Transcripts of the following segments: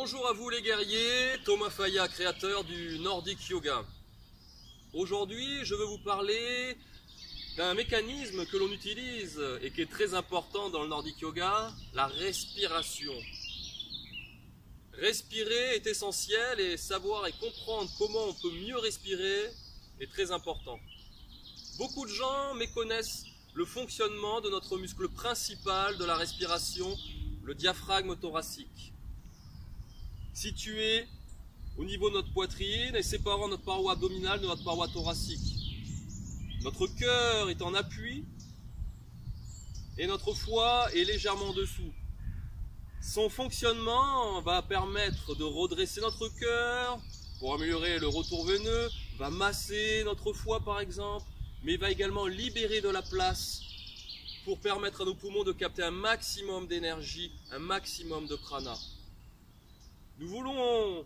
Bonjour à vous les guerriers, Thomas Faya, créateur du Nordic Yoga. Aujourd'hui, je veux vous parler d'un mécanisme que l'on utilise et qui est très important dans le Nordic Yoga, la respiration. Respirer est essentiel et savoir et comprendre comment on peut mieux respirer est très important. Beaucoup de gens méconnaissent le fonctionnement de notre muscle principal de la respiration, le diaphragme thoracique. Situé au niveau de notre poitrine et séparant notre paroi abdominale de notre paroi thoracique. Notre cœur est en appui et notre foie est légèrement en dessous. Son fonctionnement va permettre de redresser notre cœur pour améliorer le retour veineux, va masser notre foie par exemple, mais va également libérer de la place pour permettre à nos poumons de capter un maximum d'énergie, un maximum de prana. Nous voulons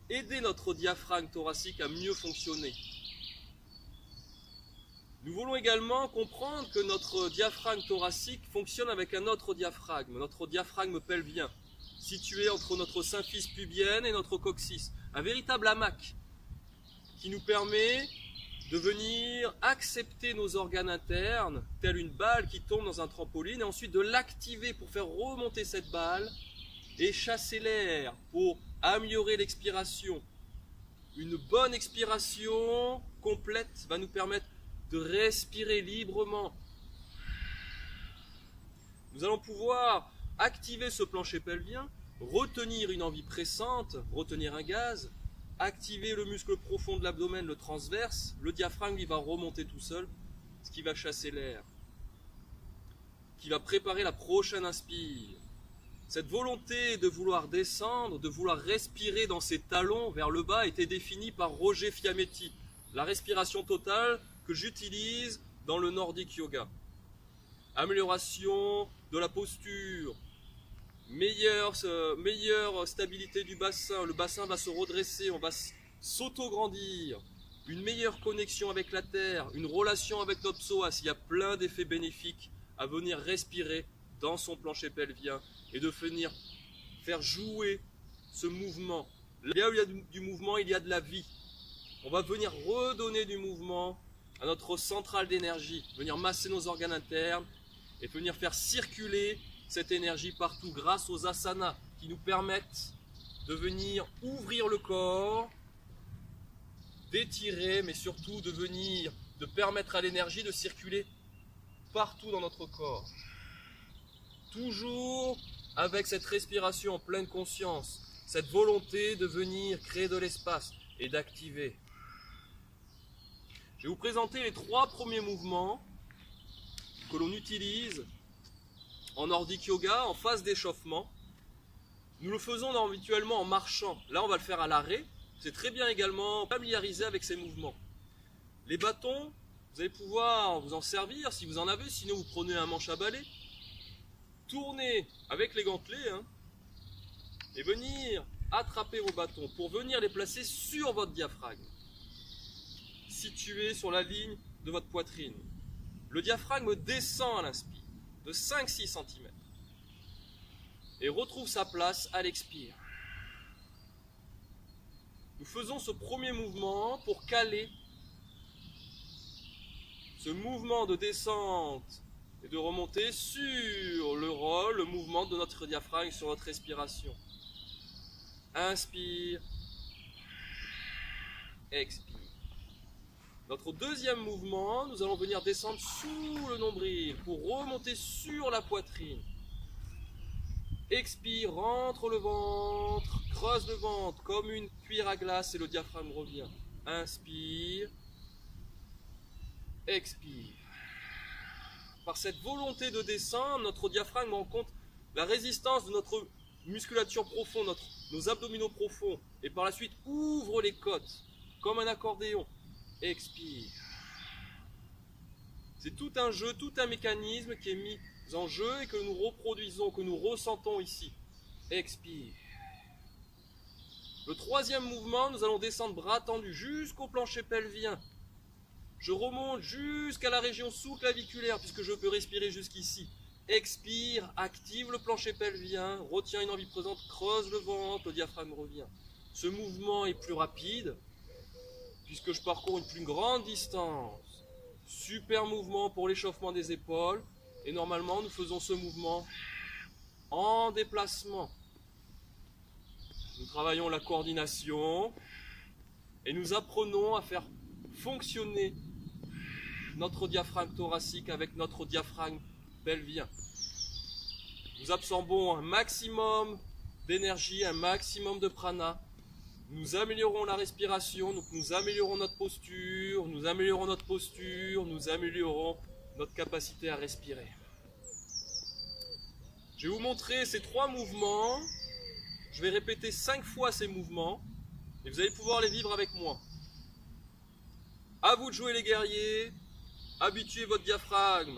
aider notre diaphragme thoracique à mieux fonctionner. Nous voulons également comprendre que notre diaphragme thoracique fonctionne avec un autre diaphragme, notre diaphragme pelvien, situé entre notre symphyse pubienne et notre coccyx. Un véritable hamac qui nous permet de venir accepter nos organes internes, telle une balle qui tombe dans un trampoline, et ensuite de l'activer pour faire remonter cette balle et chasser l'air pour améliorer l'expiration. Une bonne expiration complète va nous permettre de respirer librement. Nous allons pouvoir activer ce plancher pelvien, retenir une envie pressante, retenir un gaz, activer le muscle profond de l'abdomen, le transverse, le diaphragme il va remonter tout seul, ce qui va chasser l'air, qui va préparer la prochaine inspire. Cette volonté de vouloir descendre, de vouloir respirer dans ses talons vers le bas était définie par Roger Fiametti, la respiration totale que j'utilise dans le Nordic Yoga. Amélioration de la posture, meilleure stabilité du bassin, le bassin va se redresser, on va s'auto-grandir, une meilleure connexion avec la terre, une relation avec notre psoas. Il y a plein d'effets bénéfiques à venir respirer dans son plancher pelvien et de venir faire jouer ce mouvement. Là où il y a du mouvement, il y a de la vie. On va venir redonner du mouvement à notre centrale d'énergie, venir masser nos organes internes et venir faire circuler cette énergie partout grâce aux asanas qui nous permettent de venir ouvrir le corps, d'étirer, mais surtout de permettre à l'énergie de circuler partout dans notre corps. Toujours avec cette respiration en pleine conscience, cette volonté de venir créer de l'espace et d'activer. Je vais vous présenter les 3 premiers mouvements que l'on utilise en Nordic Yoga en phase d'échauffement. Nous le faisons habituellement en marchant. Là, on va le faire à l'arrêt. C'est très bien également familiarisé avec ces mouvements. Les bâtons, vous allez pouvoir vous en servir si vous en avez, sinon vous prenez un manche à balai. Tournez avec les gantelets et venir attraper vos bâtons pour venir les placer sur votre diaphragme, situé sur la ligne de votre poitrine. Le diaphragme descend à l'inspire de 5-6 cm et retrouve sa place à l'expire. Nous faisons ce premier mouvement pour caler ce mouvement de descente et de remonter sur le mouvement de notre diaphragme sur notre respiration. Inspire, expire. Notre deuxième mouvement, nous allons venir descendre sous le nombril pour remonter sur la poitrine. Expire, rentre le ventre, creuse le ventre comme une cuillère à glace et le diaphragme revient. Inspire, expire. Par cette volonté de descendre, notre diaphragme rencontre la résistance de notre musculature profonde, nos abdominaux profonds, et par la suite ouvre les côtes comme un accordéon. Expire. C'est tout un jeu, tout un mécanisme qui est mis en jeu et que nous reproduisons, que nous ressentons ici. Expire. Le troisième mouvement, nous allons descendre bras tendus jusqu'au plancher pelvien. Je remonte jusqu'à la région sous-claviculaire puisque je peux respirer jusqu'ici. expire, active le plancher pelvien, retiens une envie présente, creuse le ventre, le diaphragme revient. Ce mouvement est plus rapide, puisque je parcours une plus grande distance. Super mouvement pour l'échauffement des épaules. Et normalement, nous faisons ce mouvement en déplacement. Nous travaillons la coordination et nous apprenons à faire fonctionner notre diaphragme thoracique avec notre diaphragme pelvien. Nous absorbons un maximum d'énergie, un maximum de prana. Nous améliorons la respiration, donc nous améliorons notre posture, nous améliorons notre capacité à respirer. Je vais vous montrer ces 3 mouvements. Je vais répéter 5 fois ces mouvements et vous allez pouvoir les vivre avec moi. À vous de jouer les guerriers. Habituez votre diaphragme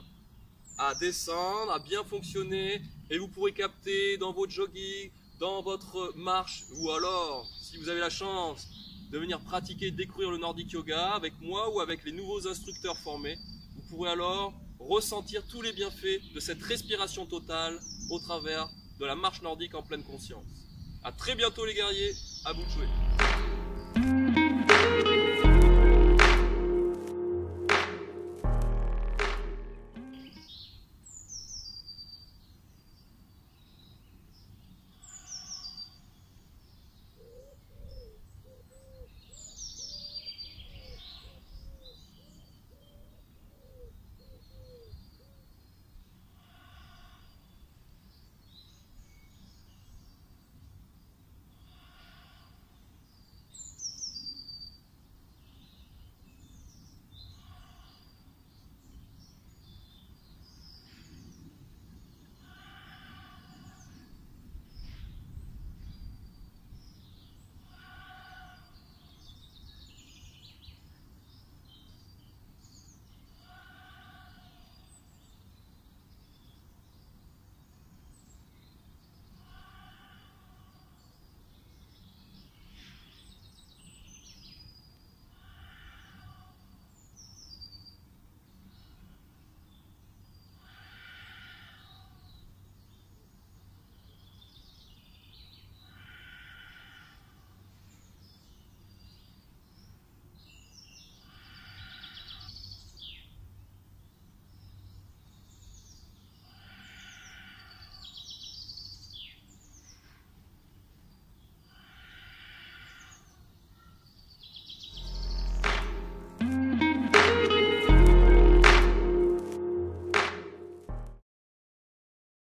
à descendre, à bien fonctionner et vous pourrez capter dans votre jogging, dans votre marche ou alors, si vous avez la chance de venir pratiquer, découvrir le Nordic Yoga avec moi ou avec les nouveaux instructeurs formés, vous pourrez alors ressentir tous les bienfaits de cette respiration totale au travers de la marche nordique en pleine conscience. A très bientôt les guerriers, à vous de jouer.